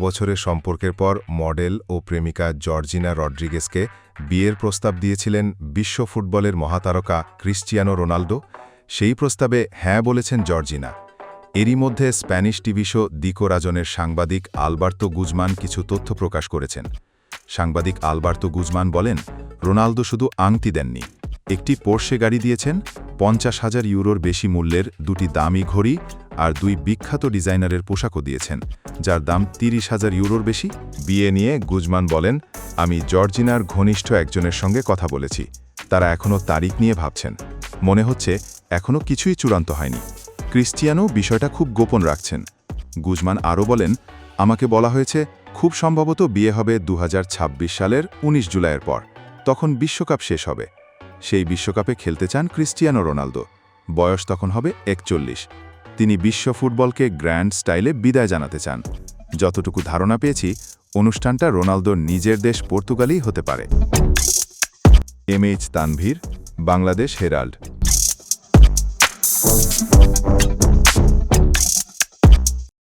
বছরের সম্পর্কের পর মডেল ও প্রেমিকা জর্জিনা রড্রিগেজকে বিয়ের প্রস্তাব দিয়েছিলেন বিশ্ব ফুটবলের মহাতারকা ক্রিস্টিয়ানো রোনালদো। সেই প্রস্তাবে হ্যাঁ বলেছেন জর্জিনা। এরই মধ্যে স্প্যানিশ টিভি শো দি কোরাজনের সাংবাদিক আলবার্তো গুজমান কিছু তথ্য প্রকাশ করেছেন। সাংবাদিক আলবার্তো গুজমান বলেন, রোনালদো শুধু আংটি দেননি, একটি পোর্শে গাড়ি দিয়েছেন, ৫০,০০০ ইউরোর বেশি মূল্যের দুটি দামি ঘড়ি আর দুই বিখ্যাত ডিজাইনারের পোশাকও দিয়েছেন, যার দাম ৩০,০০০ ইউরোর বেশি। বিয়ে নিয়ে গুজমান বলেন, আমি জর্জিনার ঘনিষ্ঠ একজনের সঙ্গে কথা বলেছি। তারা এখনও তারিখ নিয়ে ভাবছেন। মনে হচ্ছে এখনও কিছুই চূড়ান্ত হয়নি। ক্রিস্টিয়ানো বিষয়টা খুব গোপন রাখছেন। গুজমান আরও বলেন, আমাকে বলা হয়েছে খুব সম্ভবত বিয়ে হবে ২০২৬ সালের ১৯ জুলাইয়ের পর। তখন বিশ্বকাপ শেষ হবে। সেই বিশ্বকাপে খেলতে চান ক্রিস্টিয়ানো রোনালদো। বয়স তখন হবে ৪১। তিনি বিশ্ব ফুটবলকে গ্র্যান্ড স্টাইলে বিদায় জানাতে চান। যতটুকু ধারণা পেয়েছি, অনুষ্ঠানটা রোনালদোর নিজের দেশ পর্তুগালেই হতে পারে। MH Tanvir, Bangladesh Herald.